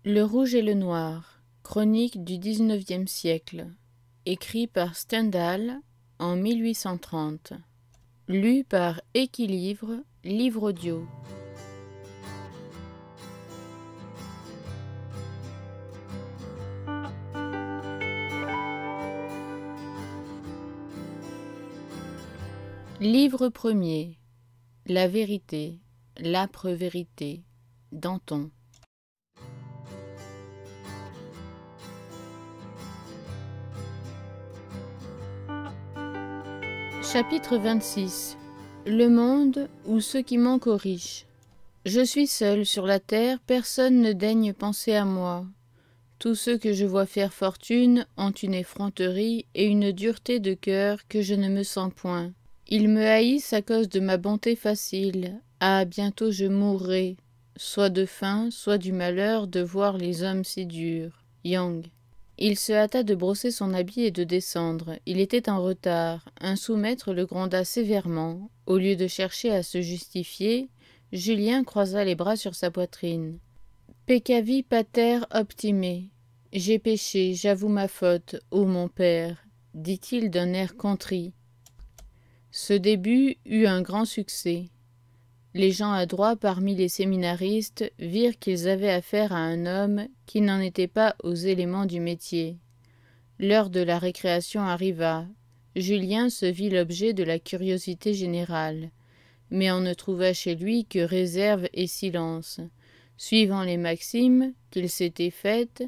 Le rouge et le noir, chronique du XIXe siècle, écrit par Stendhal en 1830, lu par Équilivre, livre audio. Livre premier. La vérité, l'âpre vérité, Danton. Chapitre 26. Le monde ou ceux qui manquent aux riches. Je suis seul sur la terre, personne ne daigne penser à moi. Tous ceux que je vois faire fortune ont une effronterie et une dureté de cœur que je ne me sens point. Ils me haïssent à cause de ma bonté facile. Ah, bientôt je mourrai, soit de faim, soit du malheur de voir les hommes si durs. Young. Il se hâta de brosser son habit et de descendre. Il était en retard. Un sous-maître le gronda sévèrement. Au lieu de chercher à se justifier, Julien croisa les bras sur sa poitrine. « Peccavi pater optime. J'ai péché, j'avoue ma faute, ô mon père, dit-il d'un air contrit. Ce début eut un grand succès. Les gens adroits parmi les séminaristes virent qu'ils avaient affaire à un homme qui n'en était pas aux éléments du métier. L'heure de la récréation arriva. Julien se vit l'objet de la curiosité générale, mais on ne trouva chez lui que réserve et silence. Suivant les maximes qu'il s'était faites,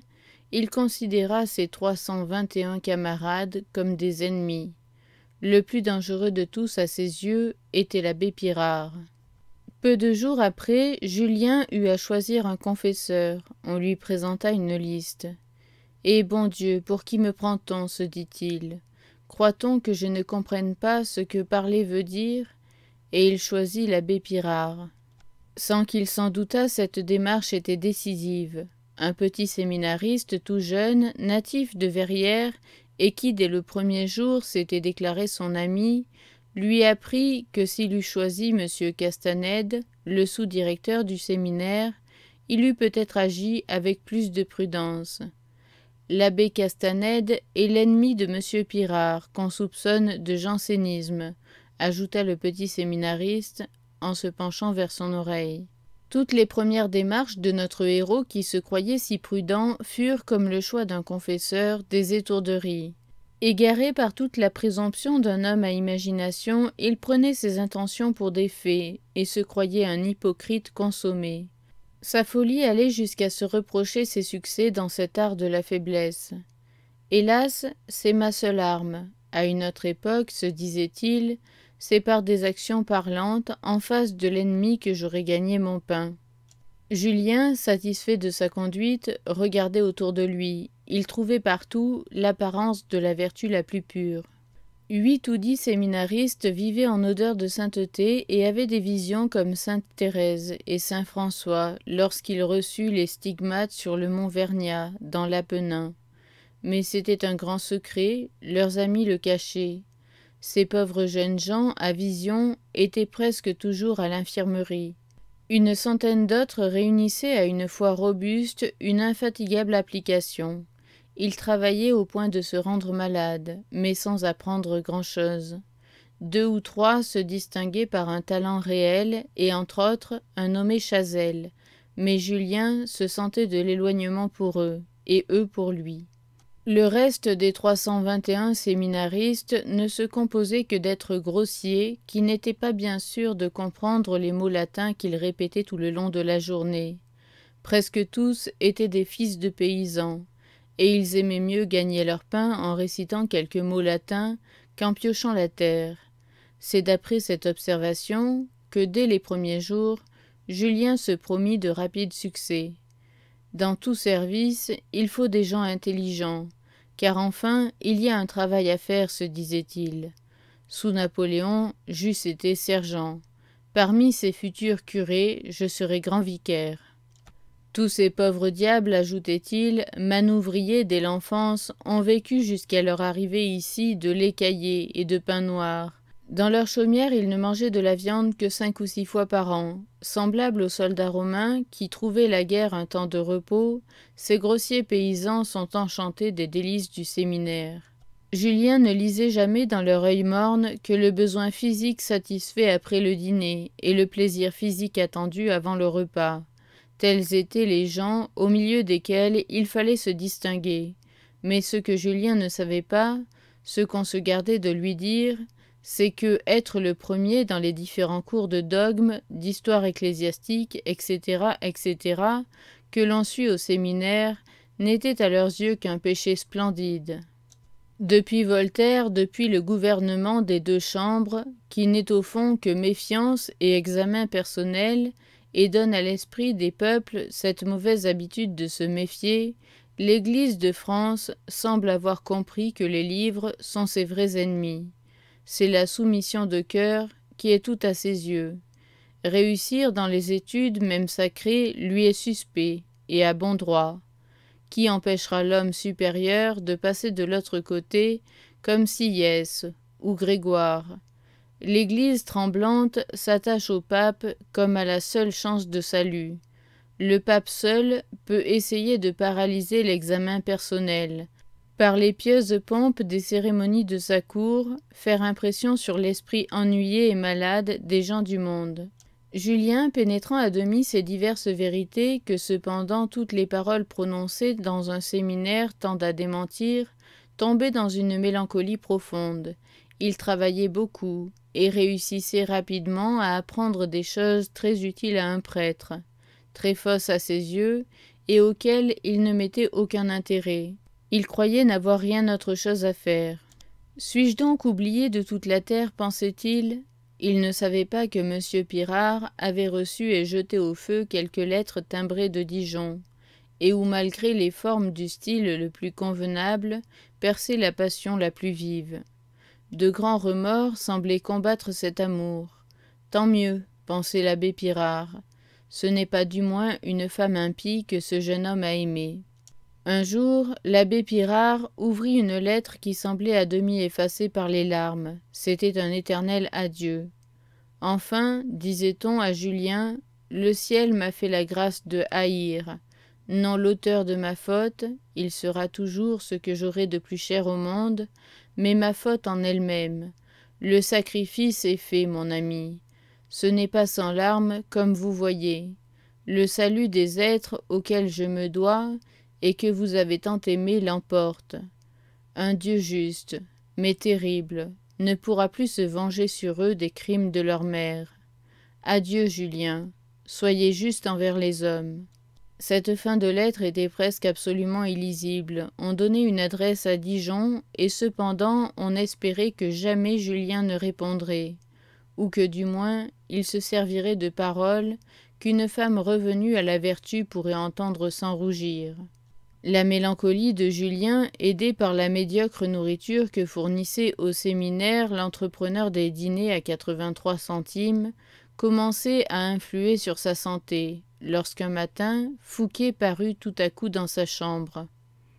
il considéra ses 321 camarades comme des ennemis. Le plus dangereux de tous à ses yeux était l'abbé Pirard. Peu de jours après, Julien eut à choisir un confesseur. On lui présenta une liste. « Eh bon Dieu, pour qui me prend-on » se dit-il. « Croit-on que je ne comprenne pas ce que parler veut dire ?» Et il choisit l'abbé Pirard. Sans qu'il s'en doutât, cette démarche était décisive. Un petit séminariste tout jeune, natif de Verrières, et qui, dès le premier jour, s'était déclaré son ami, lui apprit que s'il eût choisi M. Castanède, le sous-directeur du séminaire, il eût peut-être agi avec plus de prudence. L'abbé Castanède est l'ennemi de M. Pirard, qu'on soupçonne de jansénisme, ajouta le petit séminariste en se penchant vers son oreille. Toutes les premières démarches de notre héros qui se croyait si prudent furent, comme le choix d'un confesseur, des étourderies. Égaré par toute la présomption d'un homme à imagination, il prenait ses intentions pour des faits et se croyait un hypocrite consommé. Sa folie allait jusqu'à se reprocher ses succès dans cet art de la faiblesse. Hélas, c'est ma seule arme. À une autre époque, se disait-il, c'est par des actions parlantes en face de l'ennemi que j'aurais gagné mon pain. Julien, satisfait de sa conduite, regardait autour de lui. Il trouvait partout l'apparence de la vertu la plus pure. 8 ou 10 séminaristes vivaient en odeur de sainteté et avaient des visions comme sainte Thérèse et saint François lorsqu'il reçut les stigmates sur le mont Vernia, dans l'Apennin. Mais c'était un grand secret, leurs amis le cachaient. Ces pauvres jeunes gens, à vision, étaient presque toujours à l'infirmerie. Une centaine d'autres réunissaient à une foi robuste une infatigable application. Ils travaillaient au point de se rendre malades, mais sans apprendre grand-chose. 2 ou 3 se distinguaient par un talent réel, et entre autres un nommé Chazelle, mais Julien se sentait de l'éloignement pour eux, et eux pour lui. Le reste des 321 séminaristes ne se composait que d'êtres grossiers qui n'étaient pas bien sûrs de comprendre les mots latins qu'ils répétaient tout le long de la journée. Presque tous étaient des fils de paysans, et ils aimaient mieux gagner leur pain en récitant quelques mots latins qu'en piochant la terre. C'est d'après cette observation que, dès les premiers jours, Julien se promit de rapides succès. Dans tout service, il faut des gens intelligents, car enfin, il y a un travail à faire, se disait-il. Sous Napoléon, j'eusse été sergent. Parmi ces futurs curés, je serai grand vicaire. Tous ces pauvres diables, ajoutait-il, manouvriers dès l'enfance, ont vécu jusqu'à leur arrivée ici de lait caillé et de pain noir. Dans leur chaumière, ils ne mangeaient de la viande que 5 ou 6 fois par an. Semblables aux soldats romains qui trouvaient la guerre un temps de repos, ces grossiers paysans sont enchantés des délices du séminaire. Julien ne lisait jamais dans leur œil morne que le besoin physique satisfait après le dîner et le plaisir physique attendu avant le repas. Tels étaient les gens au milieu desquels il fallait se distinguer. Mais ce que Julien ne savait pas, ce qu'on se gardait de lui dire, c'est que être le premier dans les différents cours de dogme, d'histoire ecclésiastique, etc., etc., que l'on suit au séminaire, n'était à leurs yeux qu'un péché splendide. Depuis Voltaire, depuis le gouvernement des deux chambres, qui n'est au fond que méfiance et examen personnel, et donne à l'esprit des peuples cette mauvaise habitude de se méfier, l'Église de France semble avoir compris que les livres sont ses vrais ennemis. C'est la soumission de cœur qui est tout à ses yeux. Réussir dans les études, même sacrées, lui est suspect, et à bon droit. Qui empêchera l'homme supérieur de passer de l'autre côté, comme Sieyès ou Grégoire? L'Église tremblante s'attache au pape comme à la seule chance de salut. Le pape seul peut essayer de paralyser l'examen personnel, par les pieuses pompes des cérémonies de sa cour, faire impression sur l'esprit ennuyé et malade des gens du monde. Julien, pénétrant à demi ces diverses vérités que cependant toutes les paroles prononcées dans un séminaire tendent à démentir, tombait dans une mélancolie profonde. Il travaillait beaucoup et réussissait rapidement à apprendre des choses très utiles à un prêtre, très fausses à ses yeux et auxquelles il ne mettait aucun intérêt. Il croyait n'avoir rien autre chose à faire. Suis-je donc oublié de toute la terre, pensait-il? Il ne savait pas que M. Pirard avait reçu et jeté au feu quelques lettres timbrées de Dijon, et où, malgré les formes du style le plus convenable, perçait la passion la plus vive. De grands remords semblaient combattre cet amour. Tant mieux, pensait l'abbé Pirard. Ce n'est pas du moins une femme impie que ce jeune homme a aimée. Un jour, l'abbé Pirard ouvrit une lettre qui semblait à demi effacée par les larmes. C'était un éternel adieu. Enfin, disait-on à Julien, le ciel m'a fait la grâce de haïr. Non l'auteur de ma faute, il sera toujours ce que j'aurai de plus cher au monde, mais ma faute en elle-même. Le sacrifice est fait, mon ami. Ce n'est pas sans larmes, comme vous voyez. Le salut des êtres auxquels je me dois, et que vous avez tant aimé l'emporte. Un Dieu juste, mais terrible, ne pourra plus se venger sur eux des crimes de leur mère. Adieu, Julien, soyez juste envers les hommes. Cette fin de lettre était presque absolument illisible. On donnait une adresse à Dijon, et cependant on espérait que jamais Julien ne répondrait, ou que du moins il se servirait de paroles qu'une femme revenue à la vertu pourrait entendre sans rougir. La mélancolie de Julien, aidée par la médiocre nourriture que fournissait au séminaire l'entrepreneur des dîners à 83 centimes, commençait à influer sur sa santé, lorsqu'un matin, Fouqué parut tout à coup dans sa chambre.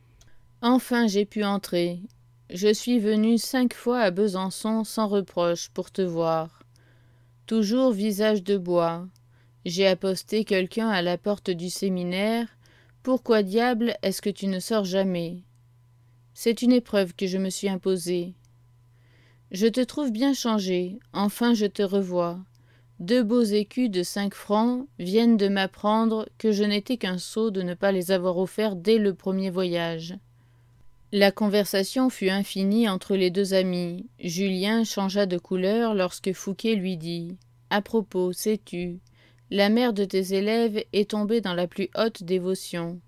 « Enfin j'ai pu entrer. Je suis venu 5 fois à Besançon sans reproche pour te voir. Toujours visage de bois. J'ai aposté quelqu'un à la porte du séminaire. Pourquoi diable est-ce que tu ne sors jamais? C'est une épreuve que je me suis imposée. Je te trouve bien changé, enfin je te revois. 2 beaux écus de 5 francs viennent de m'apprendre que je n'étais qu'un sot de ne pas les avoir offerts dès le premier voyage. » La conversation fut infinie entre les deux amis. Julien changea de couleur lorsque Fouqué lui dit « À propos, sais-tu, la mère de tes élèves est tombée dans la plus haute dévotion. »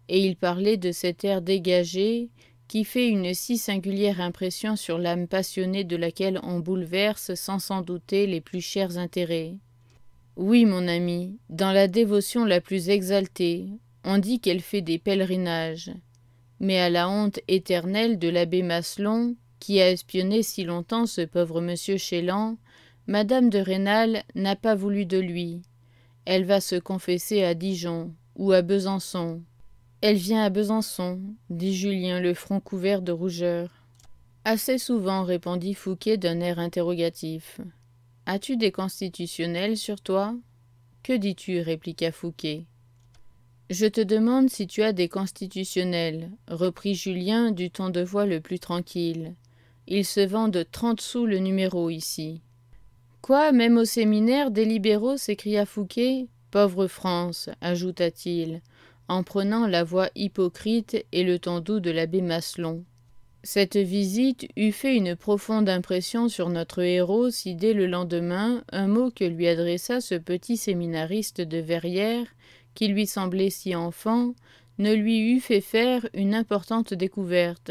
Et il parlait de cet air dégagé qui fait une si singulière impression sur l'âme passionnée de laquelle on bouleverse sans s'en douter les plus chers intérêts. « Oui, mon ami, dans la dévotion la plus exaltée, on dit qu'elle fait des pèlerinages. Mais à la honte éternelle de l'abbé Maslon, qui a espionné si longtemps ce pauvre monsieur Chélan, Madame de Rênal n'a pas voulu de lui. Elle va se confesser à Dijon ou à Besançon. » « Elle vient à Besançon, dit Julien, le front couvert de rougeur. » Assez souvent, répondit Fouqué d'un air interrogatif. As-tu des constitutionnels sur toi? Que dis-tu? Répliqua Fouqué. Je te demande si tu as des constitutionnels, reprit Julien du ton de voix le plus tranquille. Ils se vendent 30 sous le numéro ici. Quoi, même au séminaire des libéraux? S'écria Fouqué. Pauvre France, ajouta-t-il, en prenant la voix hypocrite et le ton doux de l'abbé Maslon. Cette visite eût fait une profonde impression sur notre héros si dès le lendemain un mot que lui adressa ce petit séminariste de Verrières, qui lui semblait si enfant, ne lui eût fait faire une importante découverte.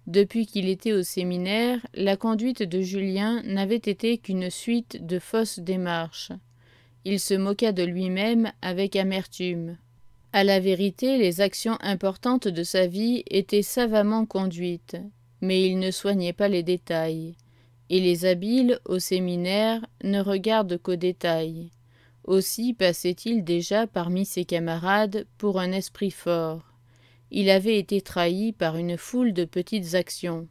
Depuis qu'il était au séminaire, la conduite de Julien n'avait été qu'une suite de fausses démarches. Il se moqua de lui-même avec amertume. À la vérité, les actions importantes de sa vie étaient savamment conduites, mais il ne soignait pas les détails. Et les habiles, au séminaire, ne regardent qu'aux détails. Aussi passait-il déjà parmi ses camarades pour un esprit fort. Il avait été trahi par une foule de petites actions.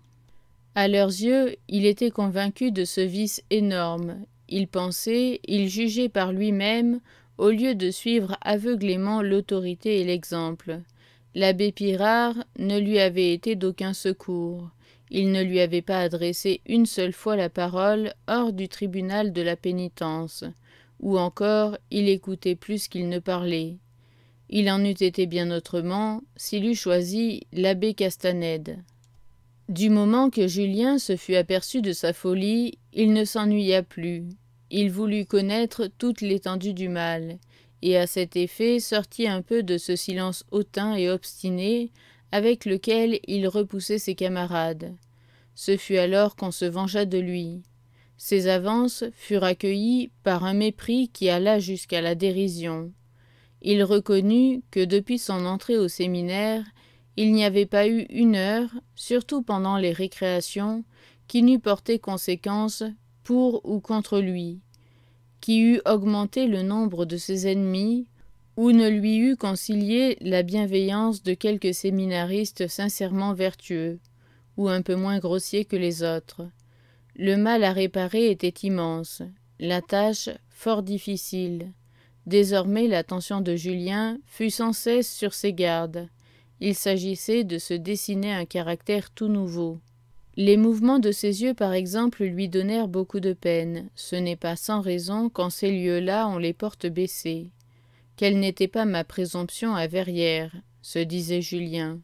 À leurs yeux, il était convaincu de ce vice énorme. Il pensait, il jugeait par lui-même, au lieu de suivre aveuglément l'autorité et l'exemple. L'abbé Pirard ne lui avait été d'aucun secours. Il ne lui avait pas adressé une seule fois la parole hors du tribunal de la pénitence, ou encore il écoutait plus qu'il ne parlait. Il en eût été bien autrement s'il eût choisi l'abbé Castanède. Du moment que Julien se fut aperçu de sa folie, il ne s'ennuya plus. Il voulut connaître toute l'étendue du mal, et à cet effet sortit un peu de ce silence hautain et obstiné avec lequel il repoussait ses camarades. Ce fut alors qu'on se vengea de lui. Ses avances furent accueillies par un mépris qui alla jusqu'à la dérision. Il reconnut que depuis son entrée au séminaire, il n'y avait pas eu une heure, surtout pendant les récréations, qui n'eût porté conséquence pour ou contre lui, qui eût augmenté le nombre de ses ennemis, ou ne lui eût concilié la bienveillance de quelques séminaristes sincèrement vertueux, ou un peu moins grossiers que les autres. Le mal à réparer était immense, la tâche fort difficile. Désormais l'attention de Julien fut sans cesse sur ses gardes. Il s'agissait de se dessiner un caractère tout nouveau. Les mouvements de ses yeux, par exemple, lui donnèrent beaucoup de peine. Ce n'est pas sans raison qu'en ces lieux-là on les porte baissés. Quelle n'était pas ma présomption à Verrières, se disait Julien.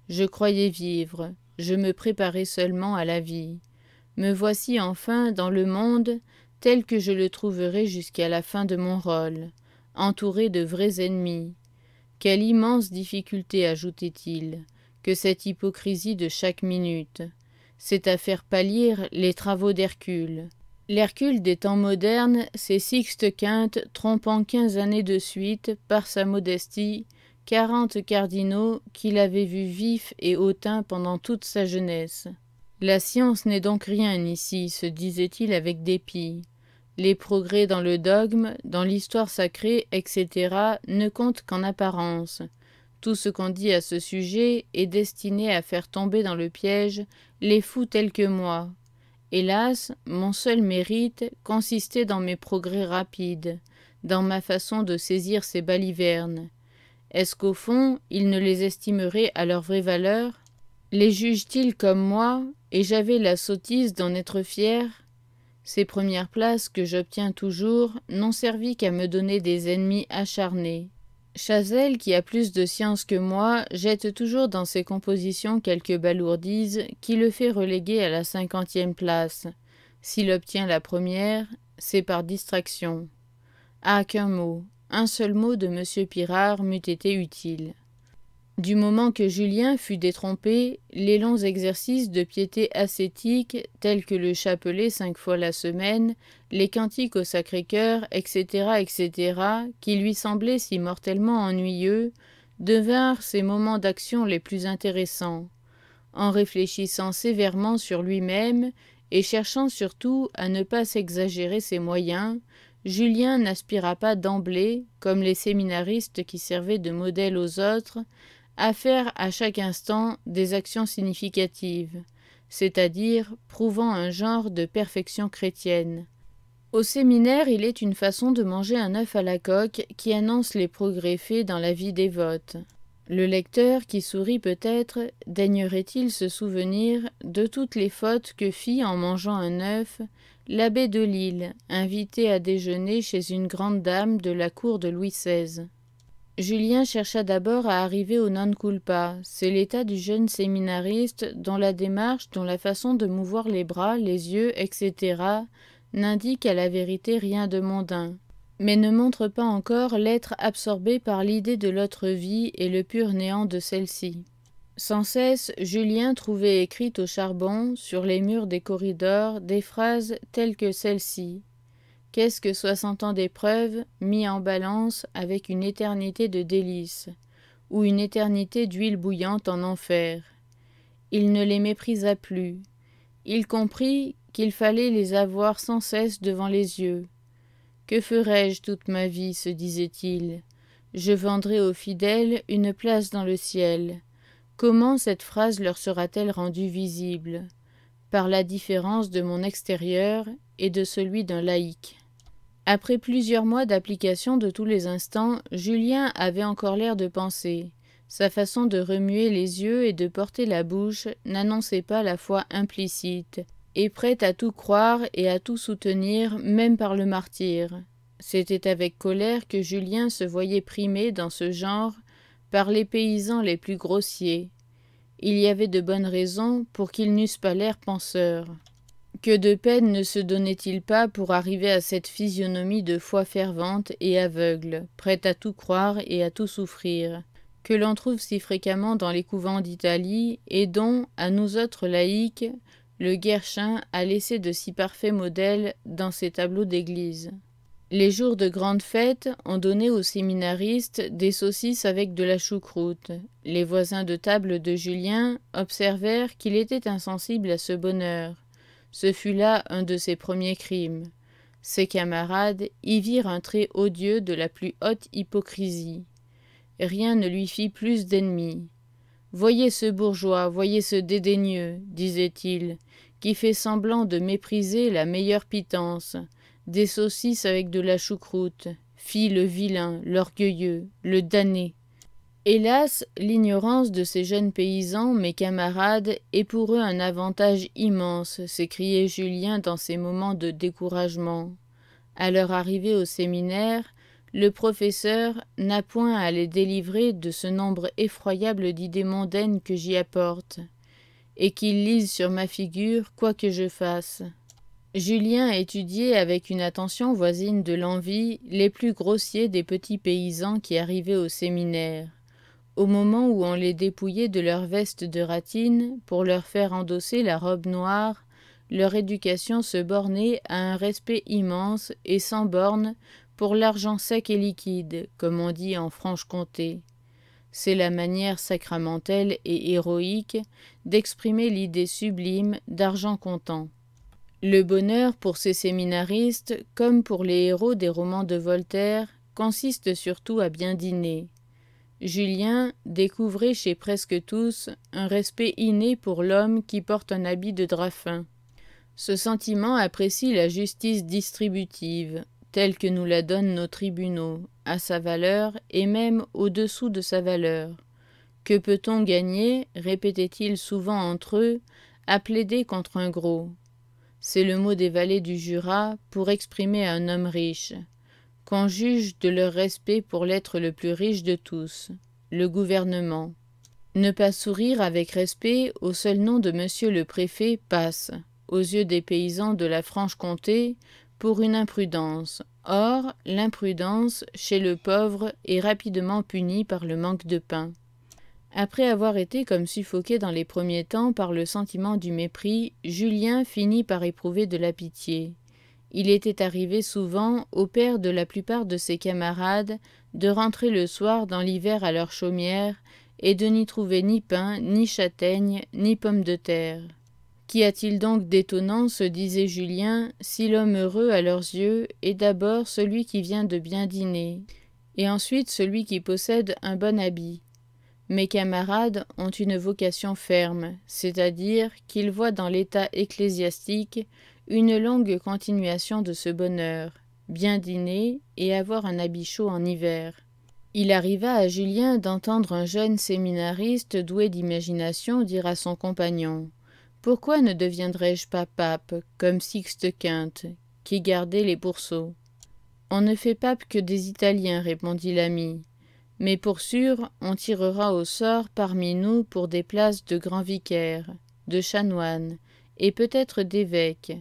Je croyais vivre, je me préparais seulement à la vie. Me voici enfin dans le monde tel que je le trouverai jusqu'à la fin de mon rôle, entouré de vrais ennemis. Quelle immense difficulté, ajoutait-il, que cette hypocrisie de chaque minute. C'est à faire pâlir les travaux d'Hercule. L'Hercule des temps modernes, c'est Sixte Quinte trompant 15 années de suite, par sa modestie, 40 cardinaux qu'il avait vus vifs et hautains pendant toute sa jeunesse. La science n'est donc rien ici, se disait-il avec dépit. Les progrès dans le dogme, dans l'histoire sacrée, etc. ne comptent qu'en apparence. Tout ce qu'on dit à ce sujet est destiné à faire tomber dans le piège les fous tels que moi. Hélas, mon seul mérite consistait dans mes progrès rapides, dans ma façon de saisir ces balivernes. Est-ce qu'au fond, ils ne les estimeraient à leur vraie valeur? Les jugent-ils comme moi, et j'avais la sottise d'en être fier? Ces premières places que j'obtiens toujours n'ont servi qu'à me donner des ennemis acharnés. Chazelle, qui a plus de science que moi, jette toujours dans ses compositions quelques balourdises qui le fait reléguer à la 50e place. S'il obtient la première, c'est par distraction. Ah, qu'un mot, un seul mot de M. Pirard m'eût été utile. Du moment que Julien fut détrompé, les longs exercices de piété ascétique, tels que le chapelet 5 fois la semaine, les cantiques au Sacré-Cœur, etc., etc., qui lui semblaient si mortellement ennuyeux, devinrent ses moments d'action les plus intéressants. En réfléchissant sévèrement sur lui-même, et cherchant surtout à ne pas s'exagérer ses moyens, Julien n'aspira pas d'emblée, comme les séminaristes qui servaient de modèle aux autres, à faire à chaque instant des actions significatives. c'est-à-dire prouvant un genre de perfection chrétienne. Au séminaire, il est une façon de manger un œuf à la coque qui annonce les progrès faits dans la vie dévote. Le lecteur, qui sourit peut-être, daignerait-il se souvenir de toutes les fautes que fit en mangeant un œuf l'abbé de Lille, invité à déjeuner chez une grande dame de la cour de Louis XVI. Julien chercha d'abord à arriver au non culpa. C'est l'état du jeune séminariste dont la démarche, dont la façon de mouvoir les bras, les yeux, etc., n'indique à la vérité rien de mondain, mais ne montre pas encore l'être absorbé par l'idée de l'autre vie et le pur néant de celle-ci. Sans cesse, Julien trouvait écrites au charbon, sur les murs des corridors, des phrases telles que celle-ci. Qu'est-ce que 60 ans d'épreuve, mis en balance avec une éternité de délices, ou une éternité d'huile bouillante en enfer? Il ne les méprisa plus. Il comprit qu'il fallait les avoir sans cesse devant les yeux. Que ferai-je toute ma vie, se disait-il. Je vendrai aux fidèles une place dans le ciel. Comment cette phrase leur sera-t-elle rendue visible? Par la différence de mon extérieur et de celui d'un laïc. Après plusieurs mois d'application de tous les instants, Julien avait encore l'air de penser. Sa façon de remuer les yeux et de porter la bouche n'annonçait pas la foi implicite, et prête à tout croire et à tout soutenir, même par le martyre. C'était avec colère que Julien se voyait primé dans ce genre par les paysans les plus grossiers. Il y avait de bonnes raisons pour qu'ils n'eussent pas l'air penseurs. Que de peine ne se donnait-il pas pour arriver à cette physionomie de foi fervente et aveugle, prête à tout croire et à tout souffrir, que l'on trouve si fréquemment dans les couvents d'Italie et dont, à nous autres laïcs, le Guerchin a laissé de si parfaits modèles dans ses tableaux d'église. Les jours de grandes fêtes ont donné aux séminaristes des saucisses avec de la choucroute. Les voisins de table de Julien observèrent qu'il était insensible à ce bonheur. Ce fut là un de ses premiers crimes. Ses camarades y virent un trait odieux de la plus haute hypocrisie. Rien ne lui fit plus d'ennemis. « Voyez ce bourgeois, voyez ce dédaigneux, disait-il, qui fait semblant de mépriser la meilleure pitance, des saucisses avec de la choucroute, fit le vilain, l'orgueilleux, le damné. » Hélas, l'ignorance de ces jeunes paysans, mes camarades, est pour eux un avantage immense, s'écriait Julien dans ces moments de découragement. À leur arrivée au séminaire, le professeur n'a point à les délivrer de ce nombre effroyable d'idées mondaines que j'y apporte, et qu'ils lisent sur ma figure quoi que je fasse. Julien étudiait avec une attention voisine de l'envie les plus grossiers des petits paysans qui arrivaient au séminaire. Au moment où on les dépouillait de leurs vestes de ratine pour leur faire endosser la robe noire, leur éducation se bornait à un respect immense et sans borne pour l'argent sec et liquide, comme on dit en Franche-Comté. C'est la manière sacramentelle et héroïque d'exprimer l'idée sublime d'argent comptant. Le bonheur pour ces séminaristes, comme pour les héros des romans de Voltaire, consiste surtout à bien dîner. Julien découvrait chez presque tous un respect inné pour l'homme qui porte un habit de drap fin. Ce sentiment apprécie la justice distributive, telle que nous la donnent nos tribunaux, à sa valeur et même au-dessous de sa valeur. Que peut-on gagner, répétaient-ils souvent entre eux, à plaider contre un gros? C'est le mot des valets du Jura pour exprimer un homme riche. Qu'on juge de leur respect pour l'être le plus riche de tous, le gouvernement. Ne pas sourire avec respect au seul nom de monsieur le préfet passe, aux yeux des paysans de la Franche-Comté, pour une imprudence. Or, l'imprudence, chez le pauvre, est rapidement punie par le manque de pain. Après avoir été comme suffoqué dans les premiers temps par le sentiment du mépris, Julien finit par éprouver de la pitié. Il était arrivé souvent au père de la plupart de ses camarades de rentrer le soir dans l'hiver à leur chaumière et de n'y trouver ni pain, ni châtaignes, ni pommes de terre. Qu'y a-t-il donc d'étonnant, se disait Julien, si l'homme heureux à leurs yeux est d'abord celui qui vient de bien dîner, et ensuite celui qui possède un bon habit? Mes camarades ont une vocation ferme, c'est-à-dire qu'ils voient dans l'état ecclésiastique une longue continuation de ce bonheur, bien dîner et avoir un habit chaud en hiver. Il arriva à Julien d'entendre un jeune séminariste doué d'imagination dire à son compagnon « Pourquoi ne deviendrais-je pas pape, comme Sixte V, qui gardait les pourceaux ?»« On ne fait pape que des Italiens, répondit l'ami. Mais pour sûr, on tirera au sort parmi nous pour des places de grands vicaires, de chanoines, et peut-être d'évêques.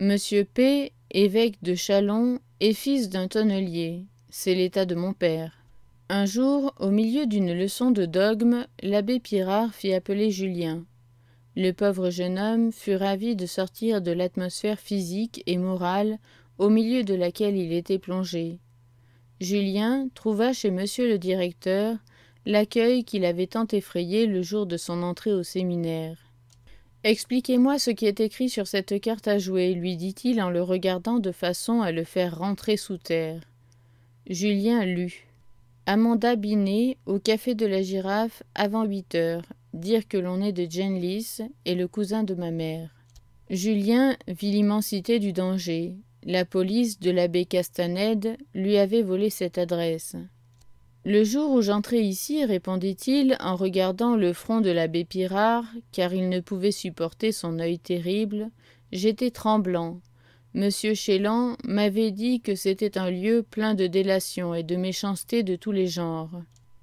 Monsieur P., évêque de Châlons, est fils d'un tonnelier. C'est l'état de mon père. » Un jour, au milieu d'une leçon de dogme, l'abbé Pirard fit appeler Julien. Le pauvre jeune homme fut ravi de sortir de l'atmosphère physique et morale au milieu de laquelle il était plongé. Julien trouva chez monsieur le directeur l'accueil qui l'avait tant effrayé le jour de son entrée au séminaire. « Expliquez-moi ce qui est écrit sur cette carte à jouer, lui dit-il en le regardant de façon à le faire rentrer sous terre. Julien lut. Amanda Binet, au café de la Girafe, avant 8 heures. Dire que l'on est de Genlis et le cousin de ma mère. Julien vit l'immensité du danger. La police de l'abbé Castanède lui avait volé cette adresse. « Le jour où j'entrai ici, répondit-il en regardant le front de l'abbé Pirard, car il ne pouvait supporter son œil terrible, j'étais tremblant. Monsieur Chélan m'avait dit que c'était un lieu plein de délation et de méchanceté de tous les genres.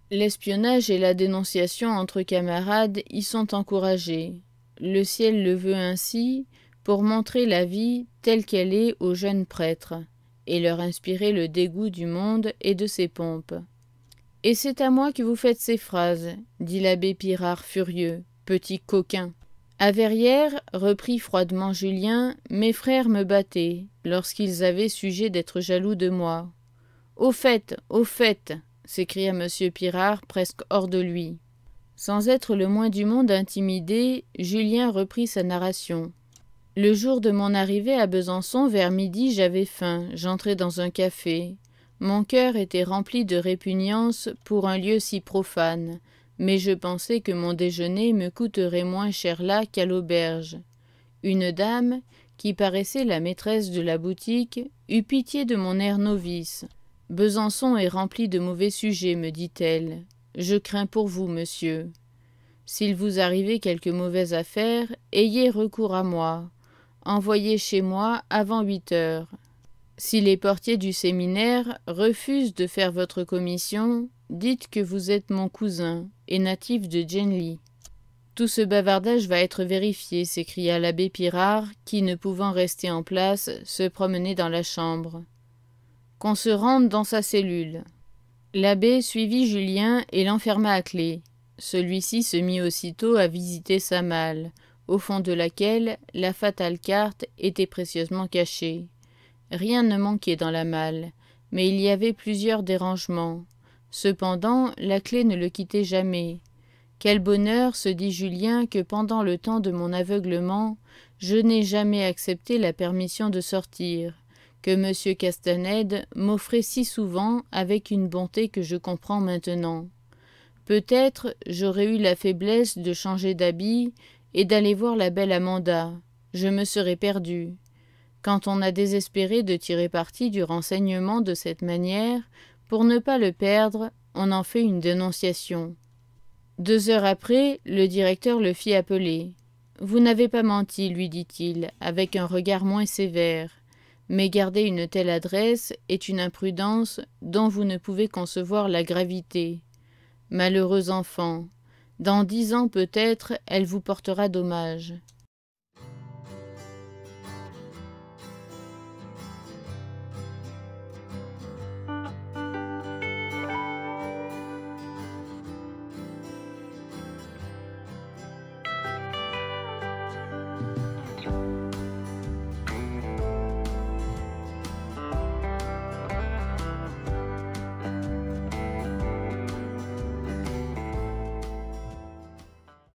L'espionnage et la dénonciation entre camarades y sont encouragés. Le ciel le veut ainsi, pour montrer la vie telle qu'elle est aux jeunes prêtres, et leur inspirer le dégoût du monde et de ses pompes. « Et c'est à moi que vous faites ces phrases, dit l'abbé Pirard furieux, petit coquin. À Verrières, reprit froidement Julien, mes frères me battaient, lorsqu'ils avaient sujet d'être jaloux de moi. Au fait, s'écria monsieur Pirard presque hors de lui. Sans être le moins du monde intimidé, Julien reprit sa narration. Le jour de mon arrivée à Besançon, vers midi, j'avais faim, j'entrai dans un café. Mon cœur était rempli de répugnance pour un lieu si profane, mais je pensais que mon déjeuner me coûterait moins cher là qu'à l'auberge. Une dame, qui paraissait la maîtresse de la boutique, eut pitié de mon air novice. « Besançon est rempli de mauvais sujets, me dit-elle. Je crains pour vous, monsieur. S'il vous arrivait quelque mauvaise affaire, ayez recours à moi. Envoyez chez moi avant 8 heures. Si les portiers du séminaire refusent de faire votre commission, dites que vous êtes mon cousin et natif de Genlis. » Tout ce bavardage va être vérifié, s'écria l'abbé Pirard, qui, ne pouvant rester en place, se promenait dans la chambre. Qu'on se rende dans sa cellule. L'abbé suivit Julien et l'enferma à clé. Celui-ci se mit aussitôt à visiter sa malle, au fond de laquelle la fatale carte était précieusement cachée. Rien ne manquait dans la malle, mais il y avait plusieurs dérangements. Cependant, la clé ne le quittait jamais. Quel bonheur, se dit Julien, que pendant le temps de mon aveuglement, je n'ai jamais accepté la permission de sortir, que M. Castanède m'offrait si souvent avec une bonté que je comprends maintenant. Peut-être j'aurais eu la faiblesse de changer d'habit et d'aller voir la belle Amanda. Je me serais perdu. Quand on a désespéré de tirer parti du renseignement de cette manière, pour ne pas le perdre, on en fait une dénonciation. 2 heures après, le directeur le fit appeler. « Vous n'avez pas menti, lui dit-il, avec un regard moins sévère. Mais garder une telle adresse est une imprudence dont vous ne pouvez concevoir la gravité. Malheureux enfant, dans 10 ans peut-être, elle vous portera dommage.